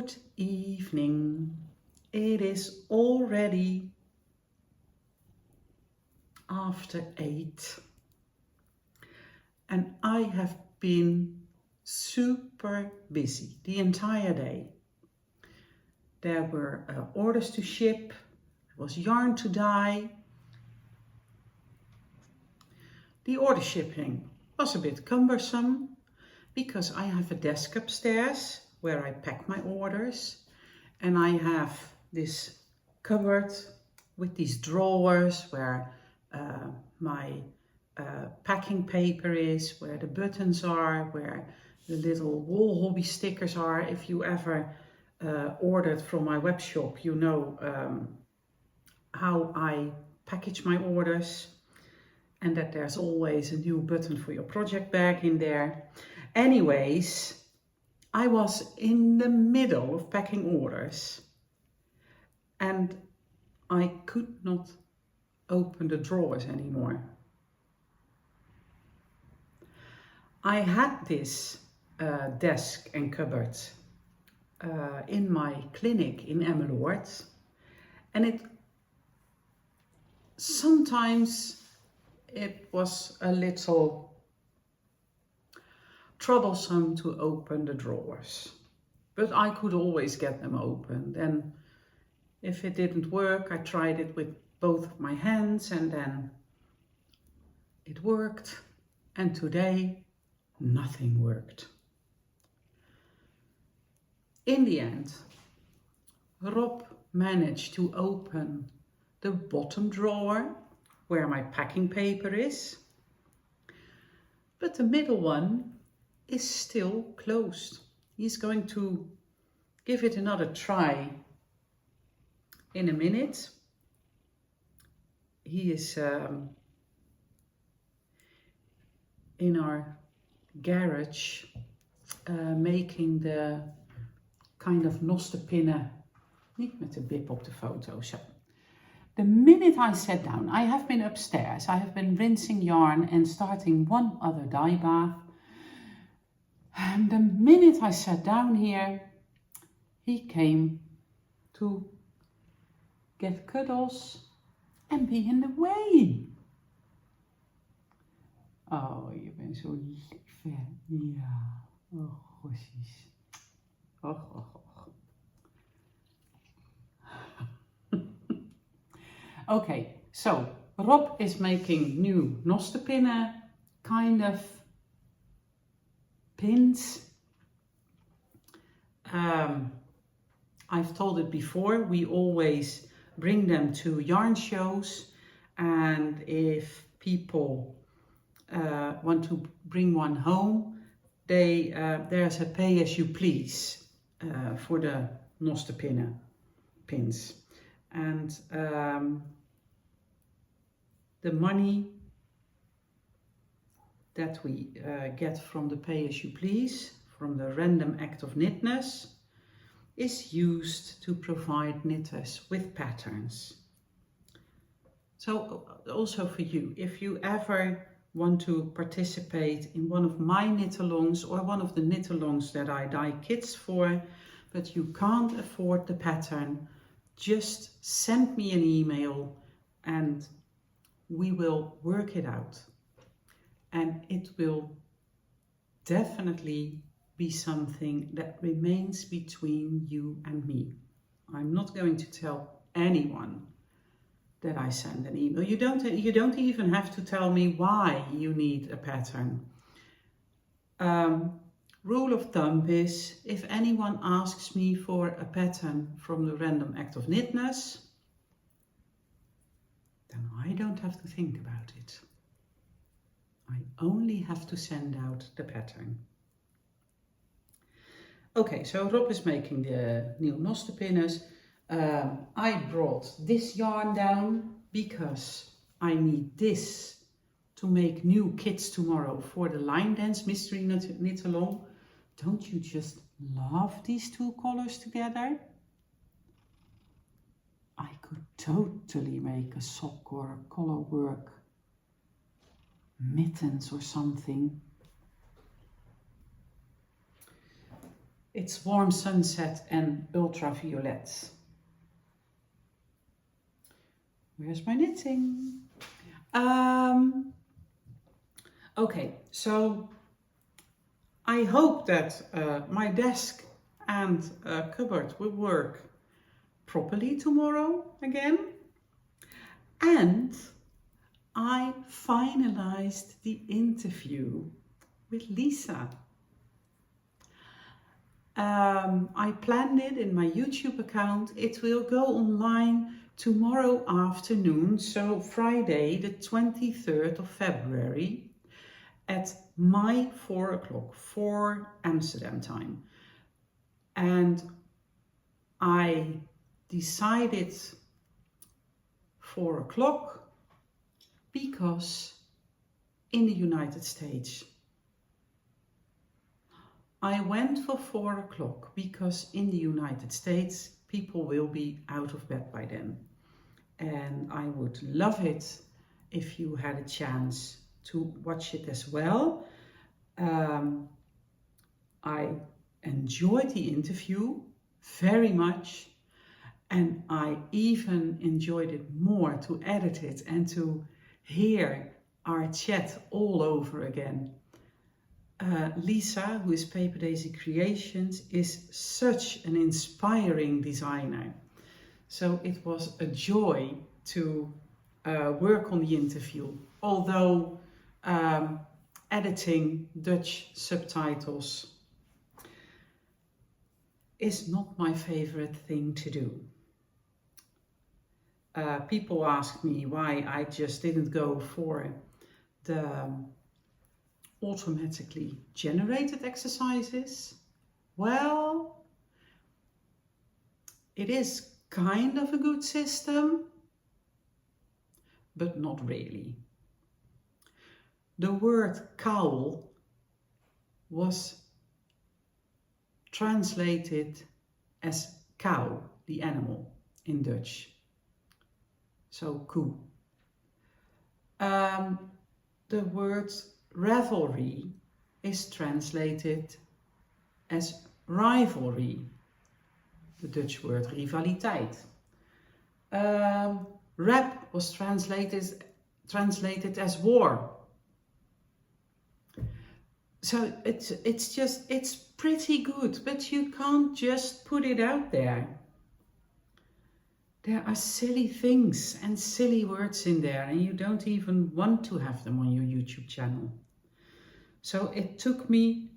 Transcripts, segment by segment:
Good evening. It is already after 8 and I have been super busy the entire day. There were orders to ship, there was yarn to dye. The order shipping was a bit cumbersome because I have a desk upstairs where I pack my orders, and I have this cupboard with these drawers where my packing paper is, where the buttons are, where the little wall hobby stickers are. If you ever ordered from my web shop, you know how I package my orders, and that there's always a new button for your project bag in there. Anyways, I was in the middle of packing orders and I could not open the drawers anymore. I had this desk and cupboard in my clinic in Emmeloord, and sometimes it was a little troublesome to open the drawers, but I could always get them opened. And if it didn't work, I tried it with both of my hands, and then it worked. And today, nothing worked. In the end, Rob managed to open the bottom drawer where my packing paper is, but the middle one is still closed. He's going to give it another try in a minute. He is in our garage making de kind of nostepinnen, niet met de bib op de foto, zo. The minute I sat down, I have been upstairs, I have been rinsing yarn and starting one other dye bath. And the minute I sat down here, he came to get cuddles and be in the way. Oh, je bent zo lief, hè? Ja. Oh, gosjes. Och, och, och. Okay, so Rob is making new nostepinnen kind of pins. I've told it before, we always bring them to yarn shows, and if people want to bring one home, there's a pay as you please for the nostepinnen pins, and the money that we get from the pay as you please, from the random act of knitness, is used to provide knitters with patterns. So also for you, if you ever want to participate in one of my knit-alongs or one of the knit-alongs that I dye kits for, but you can't afford the pattern, just send me an email and we will work it out. And it will definitely be something that remains between you and me. I'm not going to tell anyone that I send an email. You don't even have to tell me why you need a pattern. Rule of thumb is, if anyone asks me for a pattern from the random act of knitness, then I don't have to think about it. I only have to send out the pattern. Okay, so Rob is making the new nostepinnen. I brought this yarn down because I need this to make new kits tomorrow for the line dance mystery knit along. Don't you just love these two colors together? I could totally make a sock or a collar work mittens or something. It's warm sunset and ultraviolet. Where's my knitting? Okay, so I hope that my desk and cupboard will work properly tomorrow again. And I finalized the interview with Lisa. I planned it in my YouTube account. It will go online tomorrow afternoon, so Friday the 23rd of February at my 4 o'clock, 4 Amsterdam time. And I decided 4 o'clock because in the United States, I went for 4 o'clock because in the United States, people will be out of bed by then. And I would love it if you had a chance to watch it as well. I enjoyed the interview very much, and I even enjoyed it more to edit it and to hear our chat all over again. Lisa, who is Paper Daisy Creations, is such an inspiring designer. So it was a joy to work on the interview, although editing Dutch subtitles is not my favorite thing to do. People ask me why I just didn't go for the automatically generated exercises. Well, it is kind of a good system, but not really. The word cowl was translated as cow, the animal, in Dutch. So koe. The word revelry is translated as rivalry, the Dutch word rivaliteit. Rap was translated as war. So it's pretty good, but you can't just put it out there. There are silly things and silly words in there, and you don't even want to have them on your YouTube channel. So it took me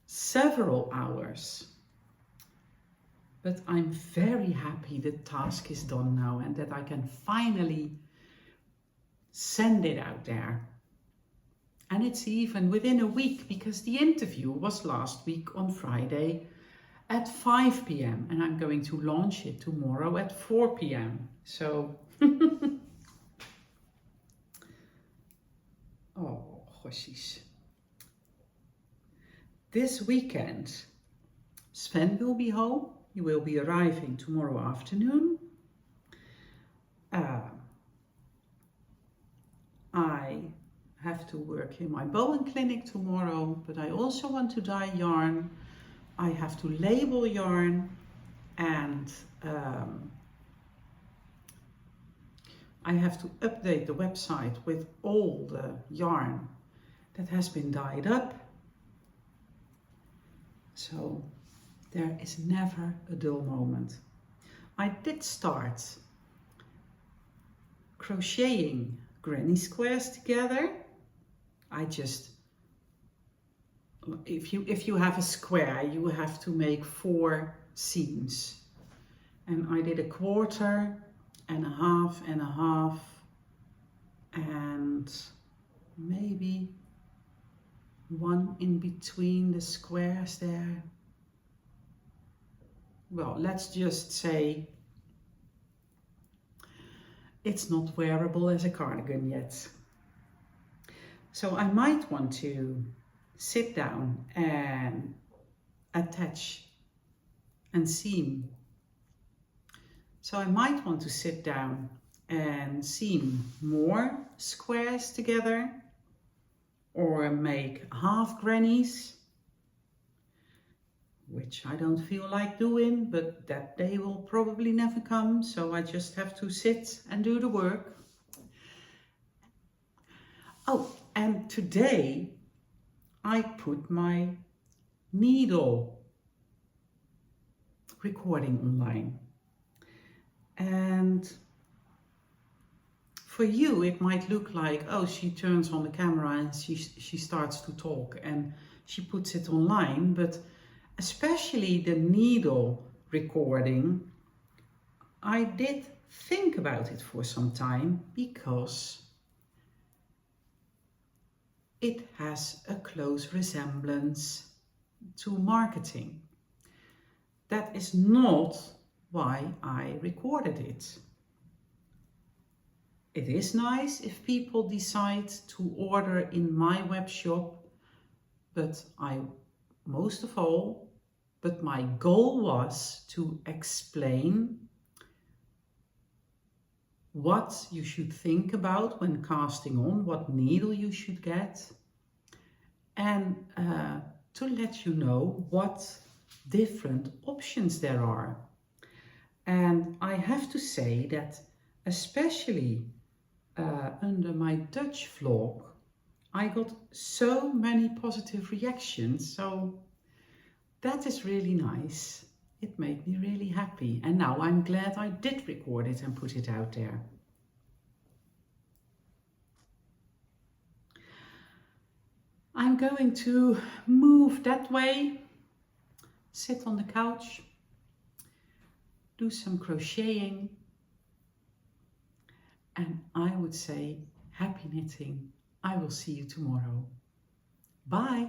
several hours, but I'm very happy the task is done now and that I can finally send it out there. And it's even within a week, because the interview was last week on Friday at 5 p.m. and I'm going to launch it tomorrow at 4 p.m. So, oh, gosjes. This weekend, Sven will be home. He will be arriving tomorrow afternoon. I have to work in my Bowen clinic tomorrow, but I also want to dye yarn. I have to label yarn, and I have to update the website with all the yarn that has been dyed up. So there is never a dull moment. I did start crocheting granny squares together. I just, if you have a square, you have to make 4 seams. And I did a quarter and a half and a half, and maybe 1 in between the squares there. Well, let's just say it's not wearable as a cardigan yet. So I might want to sit down and attach and seam. So I might want to sit down and seam more squares together, or make half grannies. which I don't feel like doing, but that day will probably never come, so I just have to sit and do the work. Oh, and today I put my needle recording online. And for you, it might look like, oh, she turns on the camera and she starts to talk and she puts it online. But especially the needle recording, I did think about it for some time because it has a close resemblance to marketing. That is not why I recorded it. It is nice if people decide to order in my web shop, but my goal was to explain what you should think about when casting on, what needle you should get, and to let you know what different options there are. And I have to say that especially under my Dutch vlog, I got so many positive reactions, so that is really nice. It made me really happy, and now I'm glad I did record it and put it out there. I'm going to move that way, sit on the couch, do some crocheting, and I would say happy knitting. I will see you tomorrow. Bye!